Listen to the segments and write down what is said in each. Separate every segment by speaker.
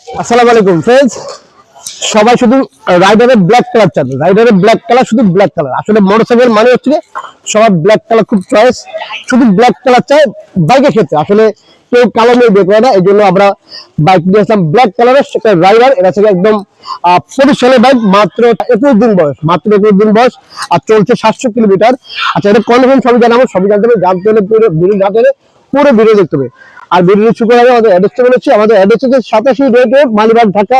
Speaker 1: আসসালামু আলাইকুম फ्रेंड्स, সবাই শুধু রাইডারের ব্ল্যাক কালার চান। রাইডারের ব্ল্যাক কালার, শুধু ব্ল্যাক কালার। আসলে মোটরসাইকেল মানে হচ্ছে সবাই ব্ল্যাক কালার খুব চয়েস, শুধু ব্ল্যাক কালার চায় বাইকের ক্ষেত্রে। আসলে কেউ কালো নিয়ে বের করে না, এই জন্য আমরা বাইক নিয়ে আসলাম ব্ল্যাক কালারের সেটা রাইডার। এটা থেকে একদম 25 সালের বাইক, মাত্র 21 দিন বয়স, মাত্র 21 দিন বয়স, আর চলছে 700 কিলোমিটার। আচ্ছা, এটা কনফার্ম সবই জানাবো, সবই জানতে হবে। জানতে হলে পুরো ভিডিও জানতে হলে পুরো ভিডিও দেখতে হবে। আর ভিডিও শুরু করার আগে আমাদের অ্যাড্রেসটা বলেছি, আমাদের অ্যাড্রেস হচ্ছে 87 road, Malibagh, Dhaka.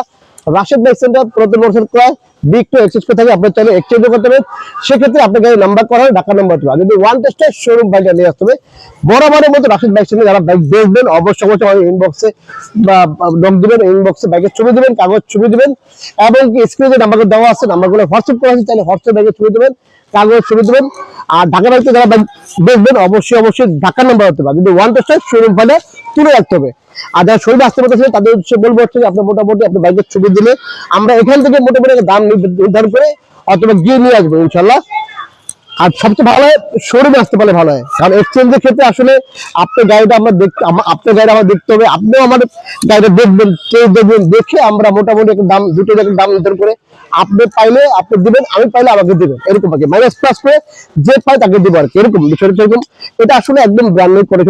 Speaker 1: Rashed bike centre, পুরাতন মোটরসাইকেল ক্রয় বিক্রয় এক্সচেঞ্জ করে থাকে। আপনার চাইলে এক্সচেঞ্জ করতে হবে, সেক্ষেত্রে আপনাকে নাম্বার করা হয়, ঢাকা নাম্বার দেবে। আর যদি ওয়ান টেস্টের শোরুম বাইকটা নিয়ে আসতে হবে, বরাবরের মতো রাশেদ বাইক সেন্টার যারা বাইক বেচবেন অবশ্যই আমাদের ইনবক্সে বা নক দিবেন, ইনবক্সে বাইকের ছবি দিবেন, কাগজ ছবি দিবেন, এবং কি স্ক্রিনে যে নাম্বারগুলো দেওয়া আছে, নাম্বারগুলো হোয়াটসঅ্যাপ করা আছে, চাইলে হোয়াটসঅ্যাপ বাইকের ছবি দিবেন, কাগজ ছবি দিবেন। আর ঢাকা বাইকে যারা বাইক বেচবেন অবশ্যই ঢাকার নাম্বার হতে হবে। যদি ওয়ান টেস্টের শোরুম ফাইলে তুলে রাখতে হবে। আর যারা শরীরে আসতে পারতেছে তাদের বলবো হচ্ছে যে আপনার মোটামুটি আপনার বাইকের ছবি দিলে আমরা এখান থেকে মোটামুটি দাম নির্ধারণ করে অথবা গিয়ে নিয়ে আসবো ইনশাল্লাহ। আর সবচেয়ে ভালো হয় শোরুমে আসতে পারলে ভালো হয়, কারণ এক্সচেঞ্জের ক্ষেত্রে আসলে আপনার গাড়িটা আমরা আপনার গাড়িটা আমার দেখতে হবে, আপনিও আমার গাড়িটা দেখবেন, কেউ দেখবেন, দেখে আমরা মোটামুটি একটা দাম, দুটো দাম নির্ধারণ করে আপনি পাইলে আপনি দিবেন, আমি পাইলে আমাকে দিবেন, এরকম আর কি। মাইনাস প্লাস করে যে পাই তাকে দিব আর কি, এরকম বিষয়টা এরকম। এটা আসলে একদম ব্র্যান্ড নিউ করে,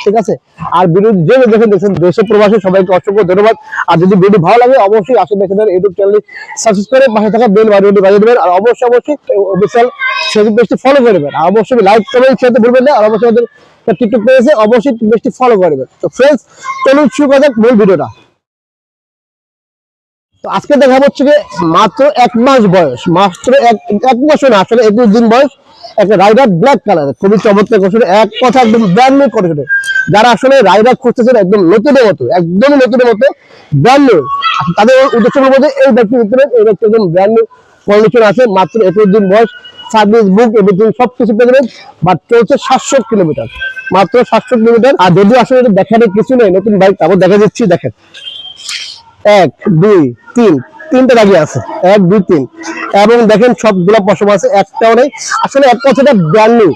Speaker 1: ঠিক আছে। আর ভিডিও যে দেখেন দেশে প্রবাসী সবাইকে অসংখ্য ধন্যবাদ। আর যদি ভিডিও ভালো লাগে অবশ্যই আসলে দেখেন ইউটিউব চ্যানেল সাবস্ক্রাইব করে পাশে থাকা বেল বাটনটি বাজিয়ে দেবেন। আর অবশ্যই অফিসিয়াল ফেসবুক পেজটি ফলো করে দেবেন। আর অবশ্যই লাইক কমেন্ট শেয়ার ভুলবেন না। আর অবশ্যই আমাদের টিকটক পেজে অবশ্যই পেজটি ফলো করে দেবেন। তো ফ্রেন্ডস, চলুন শুরু করা যাক মূল ভিডিওটা। তো আজকে দেখা হচ্ছে যে মাত্র 1 মাস বয়স, মাত্র এক মাসও না, আসলে 21 দিন বয়স, একটা রাইডার ব্ল্যাক কালার, খুবই চমৎকার করে, এক কথা একদম ব্র্যান্ড নিউ করে। যারা আসলে রাইডার খুঁজতেছেন একদম নতুনের মতো, একদমই নতুনের মতো, ব্র্যান্ড নিউ, তাদের উদ্দেশ্যের মধ্যে এই ব্যক্তি দেখতে পারেন। এই ব্যক্তি একদম ব্র্যান্ড নিউ কন্ডিশন আছে, মাত্র 21 দিন বয়স, সার্ভিস বুক এভরিথিং সবকিছু পেয়ে যাবেন। বাট চলছে 700 কিলোমিটার, মাত্র 700 কিলোমিটার। আর যদি আসলে দেখানোর কিছু নেই, নতুন বাইক, তারপর দেখা দিচ্ছি। দেখেন 1 2 3 তিনটা দাগি আছে, 1 2 3, এবং দেখেন সবগুলো পশম আছে, একটাও নেই। আসলে এক কথাটা ব্র্যান্ড নিউ,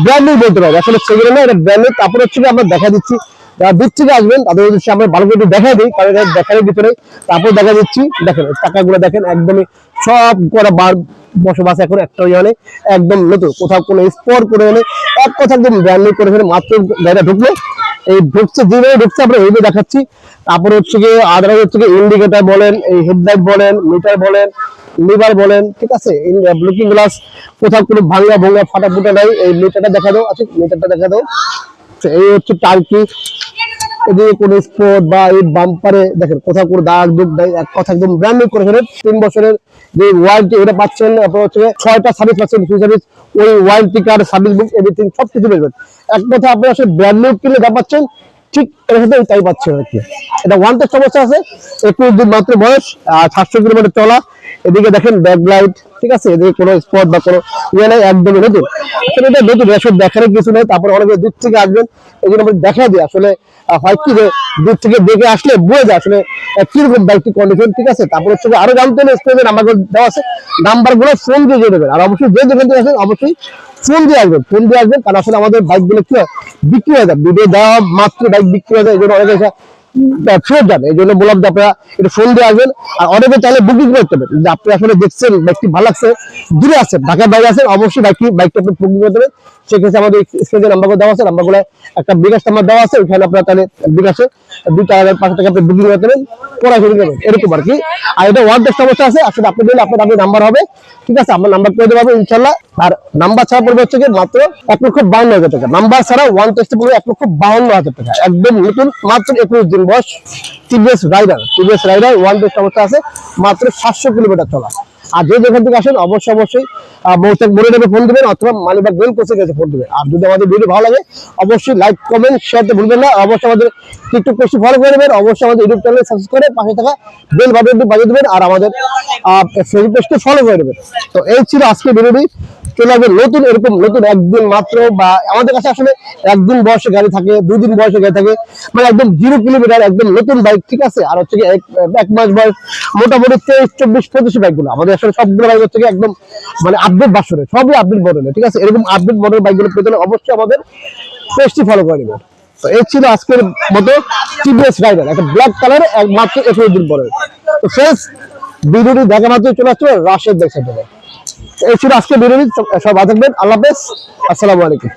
Speaker 1: ব্র্যান্ড নিউ বলতে পারি। আসলে সেগুলো না, এটা ব্র্যান্ড নিউ। তারপর হচ্ছে আমরা দেখা দিচ্ছি যারা দূর থেকে আসবেন তাদের উদ্দেশ্যে আমরা ভালো করে দেখা দিই, কারণ এটা দেখানোর ভিতরে। তারপর দেখা দিচ্ছি, দেখেন টাকাগুলো দেখেন, একদমই সব করা বার বসবাস, এখন একটা নেই, একদম নতুন, কোথাও কোনো স্পট করে নেই, এক কথা একদম ব্র্যান্ড নিউ করে ফেলে। মাত্র গাড়িটা ঢুকলো, এই ঢুকছে যেভাবে ঢুকছে আমরা এইভাবে দেখাচ্ছি। তারপরে হচ্ছে গিয়ে আদার হচ্ছে গিয়ে ইন্ডিকেটর বলেন, এই হেডলাইট বলেন, মিটার বলেন, লিভার বলেন, ঠিক আছে, লুকিং গ্লাস, কোথাও কোনো ভাঙা ভোঙা ফাটা ফুটা নাই। এই মিটারটা দেখা দাও, আছে মিটারটা দেখা দাও। এই হচ্ছে টার্কি, এদিকে কোনো স্পট বা এই বাম্পারে দেখেন কোথাও কোনো দাগ দুগ নাই, এক কথা একদম ব্র্যান্ড নিউ করে ফেলেন। 3 বছরের যে ওয়ারেন্টি এটা পাচ্ছেন, তারপর হচ্ছে 6টা সার্ভিস পাচ্ছেন, ফ্রি সার্ভিস, ওই warranty card, service book, everything সবকিছু পেয়েছেন। এক কথা আপনি আসলে ব্র্যান্ড নিউ কিনলে যা পাচ্ছেন ঠিক এর সাথে তাই পাচ্ছেন আর কি। এটা ওয়ান টেস্ট অবস্থা আছে, 21 দিন মাত্র বয়স, আর 700 কিলোমিটার চলা। এদিকে দেখেন ব্যাক লাইট, ঠিক আছে, এদিকে কোনো স্পট বা কোনো ইয়ে নেই, একদমই নতুন। আসলে এটা নতুন, এসব দেখার কিছু নেই। তারপরে অনেকে দূর থেকে আসবেন, এই জন্য আমরা দেখা দিই। আসলে হয় কি যে দূর থেকে দেখে আসলে বুঝে যায় আসলে কিরকম বাইকটি কন্ডিশন, ঠিক আছে। তারপর হচ্ছে আরো জানতে হলে স্ক্রিনে নাম্বার দেওয়া আছে, নাম্বার গুলো ফোন দিয়ে দিয়ে দেবেন। আর অবশ্যই যে যেখান থেকে আসেন অবশ্যই ফোন দিয়ে আসবেন, কারণ আসলে আমাদের বাইক গুলো কি বিক্রি হয়ে যায়, ভিডিও দেওয়া মাত্র বাইক বিক্রি হয়ে যায়, এই জন্য অনেকে ফেরত যাবে। এই জন্য বললাম যে আপনারা একটু ফোন দিয়ে আসবেন। আর অনেকে চাইলে বুকিং করতে হবে, যে আপনি আসলে দেখছেন বাইকটি ভালো লাগছে, দূরে আছেন, ঢাকার বাইরে আছেন, অবশ্যই বাইকটা আপনি বুকিং করতে হবে। সেক্ষেত্রে আমাদের স্ক্রিনে নাম্বারগুলো দেওয়া আছে, নাম্বারগুলো একটা বিকাশ নাম্বার দেওয়া আছে, ওখানে আপনারা তাহলে বিকাশে 2-4,500 টাকা আপনি বুকিং করতে পারেন, পড়া শুরু করবেন, এরকম আর কি। আর এটা ওয়ান টেস্ট অবস্থা আছে, আসলে আপনি দিলে আপনার নাম্বার হবে, ঠিক আছে, আমরা নাম্বার করে দেবো ইনশাল্লাহ। আর নাম্বার ছাড়া পড়বে হচ্ছে কি মাত্র 1,52,000 টাকা, নাম্বার ছাড়া ওয়ান টেস্টে পড়বে 1,52,000 টাকা, একদম নতুন, মাত্র 21 দিন বয়স, টিভিএস রাইডার ওয়ান টেস্ট অবস্থা আছে, মাত্র 700 কিলোমিটার চলা। আর যে যেখান থেকে আসেন অবশ্যই মনে নেবে ফোন দিবেন, অথবা মালিবাগ রেল কোচের কাছে ফোন দিবেন। আর যদি আমাদের ভিডিও ভালো লাগে অবশ্যই লাইক কমেন্ট শেয়ারতে ভুলবেন না। অবশ্যই আমাদের টিকটক পেজটি ফলো করে দেবেন, অবশ্যই আমাদের ইউটিউব চ্যানেল সাবস্ক্রাইব করে পাশে থাকা বেল বাটনটি বাজিয়ে দেবেন, আর আমাদের ফেসবুক পেজটি ফলো করে দেবেন। তো এই ছিল আজকে ভিডিওটি। চলে আসবে নতুন, এরকম নতুন একদিন মাত্র, বা আমাদের কাছে আসলে একদিন বয়সে গাড়ি থাকে, 2 দিন বয়সে গাড়ি থাকে, মানে একদম 0 কিলোমিটার, একদম নতুন বাইক, ঠিক আছে। আর হচ্ছে কি 1 মাস বয়স, মোটামুটি 23, 24, 25 বাইকগুলো আমাদের আসলে সবগুলো বাইক হচ্ছে একদম মানে আপডেট ভার্সনের, সবই আপডেট মডেলের, ঠিক আছে। এরকম আপডেট মডেল বাইকগুলো পেতে হলে অবশ্যই আমাদের পেজটি ফলো করে নেবেন। তো এই ছিল আজকের মতো টিভিএস রাইডার, একটা ব্ল্যাক কালার, মাত্র 21 দিন পরে। তো ফ্রেন্ডস, ভিডিওটি দেখা মাত্র চলে আসছে রাশেদ দেখতে। এই ছিল আজকে ভিডিওটি। সব ভালো থাকবেন, আল্লাহ হাফেজ, আসসালামু আলাইকুম।